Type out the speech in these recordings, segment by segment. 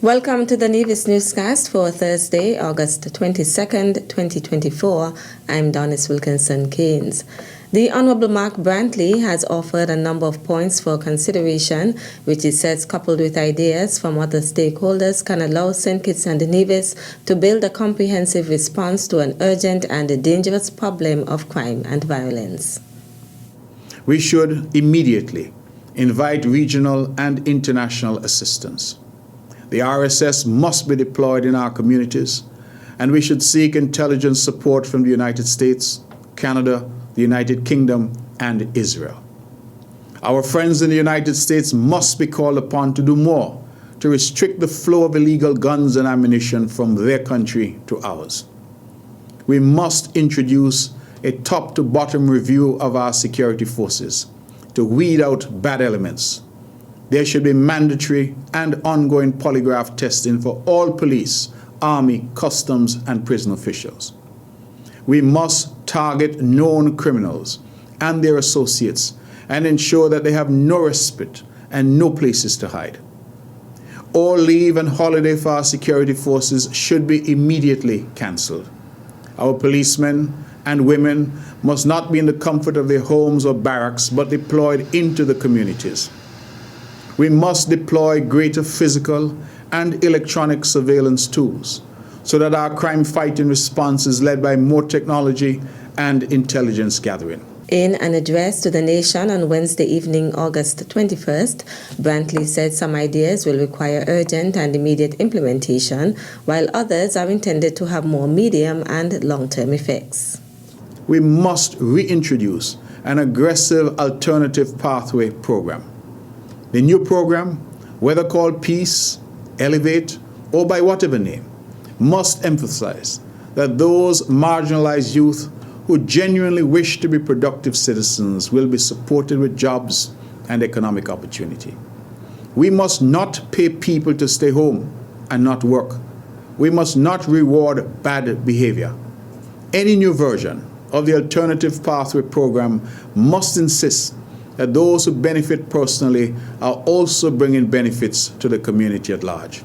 Welcome to the Nevis Newscast for Thursday, August 22nd, 2024. I'm Donis Wilkinson-Keynes. The Honourable Mark Brantley has offered a number of points for consideration, which he says, coupled with ideas from other stakeholders, can allow St. Kitts and Nevis to build a comprehensive response to an urgent and a dangerous problem of crime and violence. We should immediately invite regional and international assistance. The RSS must be deployed in our communities, and we should seek intelligence support from the United States, Canada, the United Kingdom, and Israel. Our friends in the United States must be called upon to do more to restrict the flow of illegal guns and ammunition from their country to ours. We must introduce a top-to-bottom review of our security forces to weed out bad elements. There should be mandatory and ongoing polygraph testing for all police, army, customs, and prison officials. We must target known criminals and their associates and ensure that they have no respite and no places to hide. All leave and holiday for our security forces should be immediately cancelled. Our policemen and women must not be in the comfort of their homes or barracks, but deployed into the communities. We must deploy greater physical and electronic surveillance tools so that our crime fighting response is led by more technology and intelligence gathering. In an address to the nation on Wednesday evening, August 21st, Brantley said some ideas will require urgent and immediate implementation, while others are intended to have more medium and long-term effects. We must reintroduce an aggressive alternative pathway program. The new program, whether called Peace, Elevate, or by whatever name, must emphasize that those marginalized youth who genuinely wish to be productive citizens will be supported with jobs and economic opportunity. We must not pay people to stay home and not work. We must not reward bad behavior. Any new version of the alternative pathway program must insist that those who benefit personally are also bringing benefits to the community at large.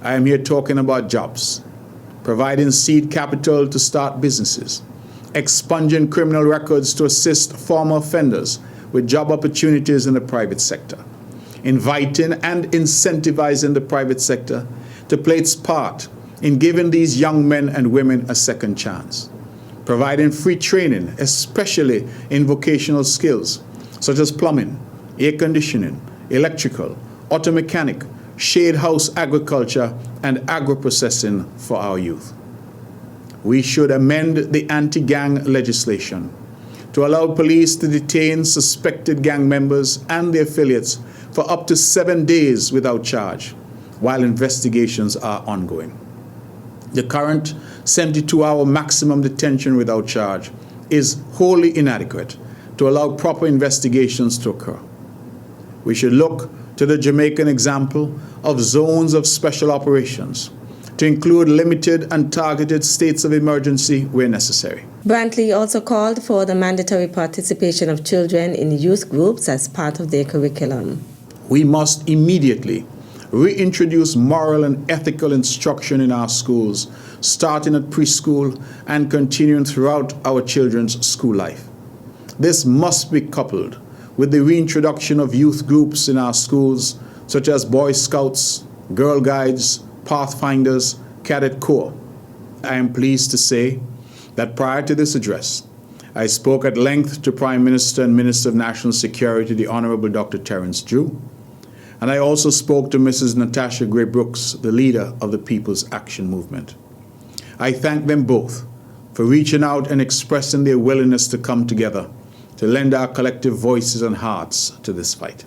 I am here talking about jobs, providing seed capital to start businesses, expunging criminal records to assist former offenders with job opportunities in the private sector, inviting and incentivizing the private sector to play its part in giving these young men and women a second chance, providing free training, especially in vocational skills, such as plumbing, air conditioning, electrical, auto mechanic, shade house agriculture, and agro-processing for our youth. We should amend the anti-gang legislation to allow police to detain suspected gang members and their affiliates for up to 7 days without charge, while investigations are ongoing. The current 72-hour maximum detention without charge is wholly inadequate to allow proper investigations to occur. We should look to the Jamaican example of zones of special operations to include limited and targeted states of emergency where necessary. Brantley also called for the mandatory participation of children in youth groups as part of their curriculum. We must immediately reintroduce moral and ethical instruction in our schools, starting at preschool and continuing throughout our children's school life. This must be coupled with the reintroduction of youth groups in our schools, such as Boy Scouts, Girl Guides, Pathfinders, Cadet Corps. I am pleased to say that prior to this address, I spoke at length to Prime Minister and Minister of National Security, the Honourable Dr. Terence Drew, and I also spoke to Mrs. Natasha Gray Brooks, the leader of the People's Action Movement. I thank them both for reaching out and expressing their willingness to come together to lend our collective voices and hearts to this fight.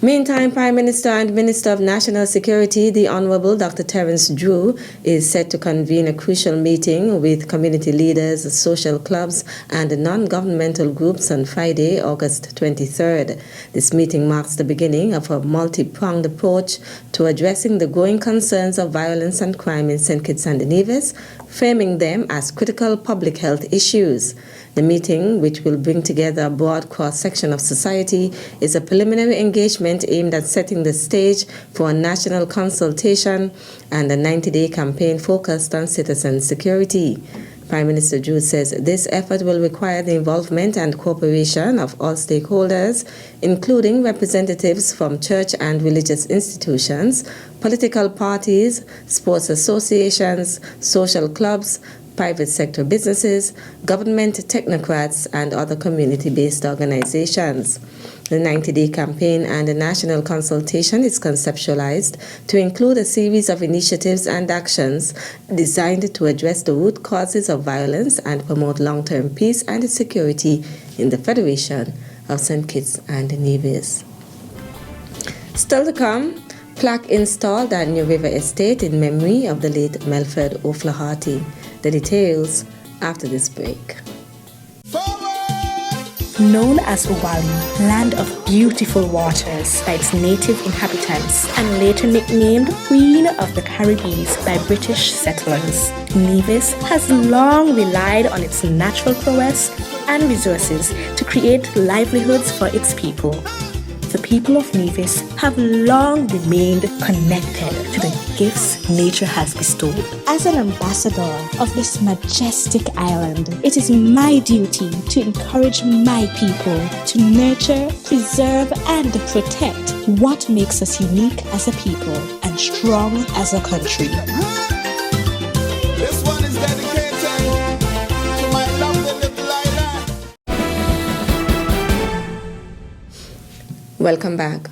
Meantime, Prime Minister and Minister of National Security, the Honourable Dr. Terence Drew, is set to convene a crucial meeting with community leaders, social clubs, and non-governmental groups on Friday, August 23rd. This meeting marks the beginning of a multi-pronged approach to addressing the growing concerns of violence and crime in St. Kitts and Nevis, framing them as critical public health issues. The meeting, which will bring together a broad cross-section of society, is a preliminary engagement aimed at setting the stage for a national consultation and a 90-day campaign focused on citizen security. Prime Minister Jude says this effort will require the involvement and cooperation of all stakeholders, including representatives from church and religious institutions, political parties, sports associations, social clubs, private sector businesses, government technocrats, and other community-based organizations. The 90-day campaign and the national consultation is conceptualized to include a series of initiatives and actions designed to address the root causes of violence and promote long-term peace and security in the Federation of St. Kitts and Nevis. Still to come, plaque installed at New River Estate in memory of the late Melford O'Flaherty. The details after this break. Known as Uwali, land of beautiful waters by its native inhabitants, and later nicknamed Queen of the Caribbean by British settlers, Nevis has long relied on its natural prowess and resources to create livelihoods for its people. The people of Nevis have long remained connected to the gifts nature has bestowed. As an ambassador of this majestic island, it is my duty to encourage my people to nurture, preserve, and protect what makes us unique as a people and strong as a country. This one is dedicated to my lovely little island. Welcome back.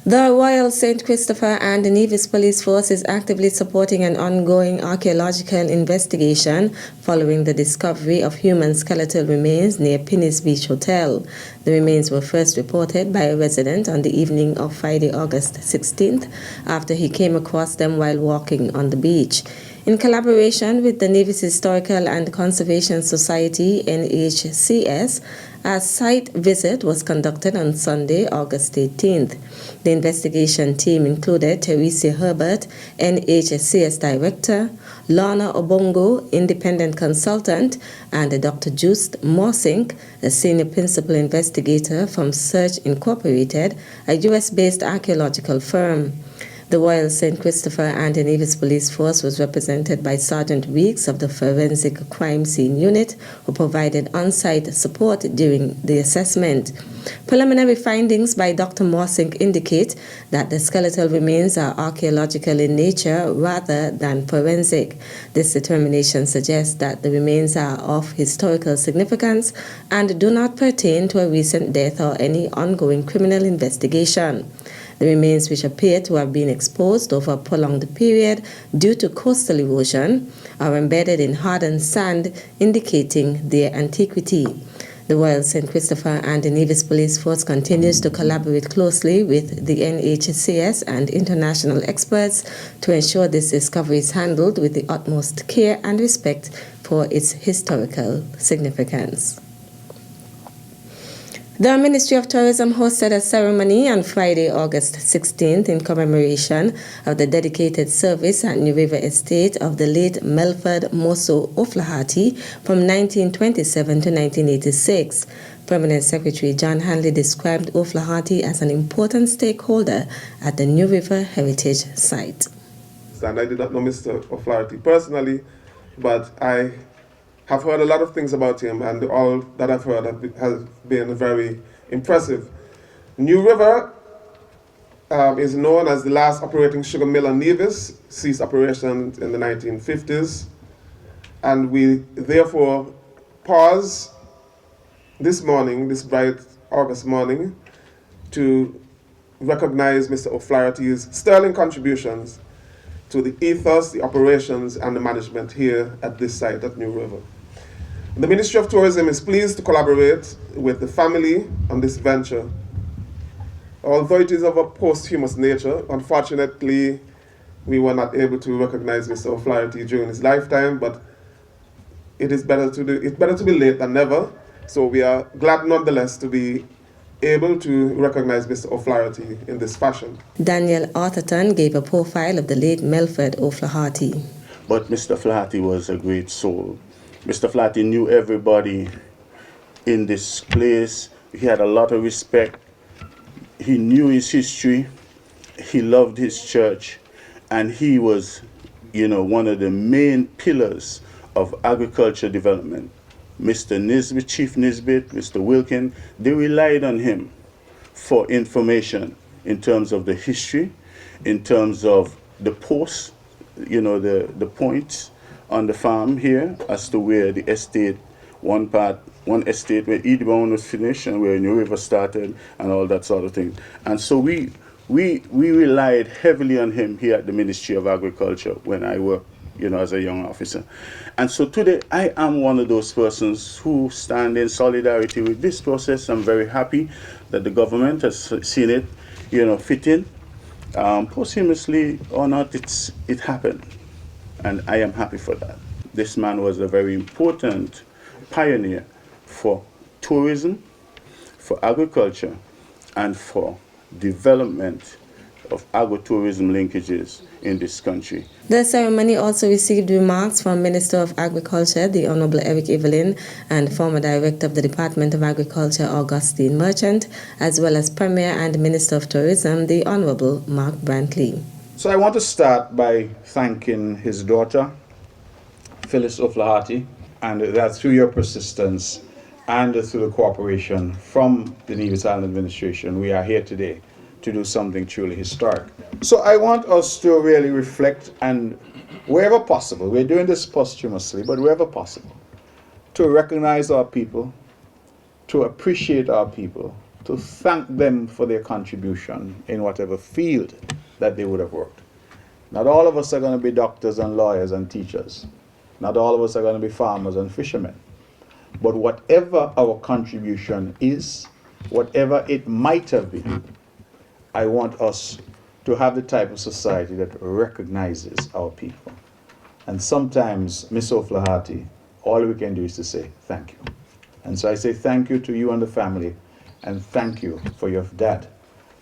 The Royal St. Christopher and the Nevis Police Force is actively supporting an ongoing archaeological investigation following the discovery of human skeletal remains near Pinney's Beach Hotel. The remains were first reported by a resident on the evening of Friday, August 16th, after he came across them while walking on the beach. In collaboration with the Nevis Historical and Conservation Society, NHCS, a site visit was conducted on Sunday, August 18th. The investigation team included Teresa Herbert, NHCS Director, Lorna Obongo, Independent Consultant, and Dr. Just Morsink, a Senior Principal Investigator from Search Incorporated, a U.S.-based archaeological firm. The Royal St. Christopher and the Nevis Police Force was represented by Sergeant Weeks of the Forensic Crime Scene Unit, who provided on-site support during the assessment. Preliminary findings by Dr. Morsink indicate that the skeletal remains are archaeological in nature rather than forensic. This determination suggests that the remains are of historical significance and do not pertain to a recent death or any ongoing criminal investigation. The remains, which appear to have been exposed over a prolonged period due to coastal erosion, are embedded in hardened sand, indicating their antiquity. The Royal St. Christopher and the Nevis Police Force continues to collaborate closely with the NHCS and international experts to ensure this discovery is handled with the utmost care and respect for its historical significance. The Ministry of Tourism hosted a ceremony on Friday, August 16th in commemoration of the dedicated service at New River Estate of the late Melford Moso O'Flaherty from 1927 to 1986. Permanent Secretary John Hanley described O'Flaherty as an important stakeholder at the New River Heritage Site. And I did not know Mr. O'Flaherty personally, but I have heard a lot of things about him, and all that I've heard has been very impressive. New River is known as the last operating sugar mill in Nevis, ceased operations in the 1950s, and we therefore pause this morning, this bright August morning, to recognize Mr. O'Flaherty's sterling contributions to the ethos, the operations, and the management here at this site at New River. The Ministry of Tourism is pleased to collaborate with the family on this venture. Although it is of a posthumous nature, unfortunately, we were not able to recognize Mr. O'Flaherty during his lifetime, but it's better to be late than never. So we are glad nonetheless to be able to recognize Mr. O'Flaherty in this fashion. Daniel Arthurton gave a profile of the late Melford O'Flaherty. but Mr. Flaherty was a great soul. Mr. Flaherty knew everybody in this place. He had a lot of respect. He knew his history. He loved his church. And he was, one of the main pillars of agriculture development. Mr. Nisbet, Chief Nisbet, Mr. Wilkin, they relied on him for information in terms of the history, in terms of the posts, the points on the farm here as to where the estate, one estate where Eastbourne was finished and where New River started and all that sort of thing. And so we relied heavily on him here at the Ministry of Agriculture when I worked, as a young officer. And so today I am one of those persons who stand in solidarity with this process. I'm very happy that the government has seen it, fit in. Posthumously or not, it happened. And I am happy for that. This man was a very important pioneer for tourism, for agriculture, and for development of agritourism linkages in this country. The ceremony also received remarks from Minister of Agriculture, the Honorable Eric Evelyn, and former Director of the Department of Agriculture, Augustine Merchant, as well as Premier and Minister of Tourism, the Honorable Mark Brantley. So I want to start by thanking his daughter, Phyllis O'Flaherty, and that through your persistence and through the cooperation from the Nevis Island Administration, we are here today to do something truly historic. So I want us to really reflect and wherever possible, we're doing this posthumously, but wherever possible, to recognize our people, to appreciate our people, to thank them for their contribution in whatever field that they would have worked. Not all of us are going to be doctors and lawyers and teachers. Not all of us are going to be farmers and fishermen. But whatever our contribution is, whatever it might have been, I want us to have the type of society that recognizes our people. And sometimes, Miss O'Flaherty, all we can do is to say thank you. And so I say thank you to you and the family, and thank you for your dad,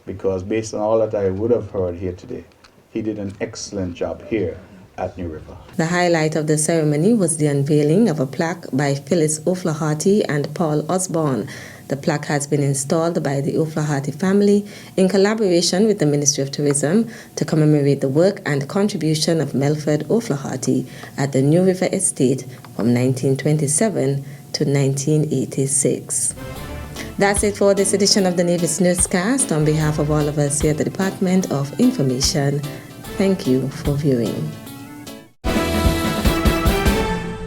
because based on all that I would have heard here today, he did an excellent job here at New River. The highlight of the ceremony was the unveiling of a plaque by Phyllis O'Flaherty and Paul Osborne. The plaque has been installed by the O'Flaherty family in collaboration with the Ministry of Tourism to commemorate the work and contribution of Melford O'Flaherty at the New River Estate from 1927 to 1986. That's it for this edition of the Nevis Newscast. On behalf of all of us here at the Department of Information, thank you for viewing.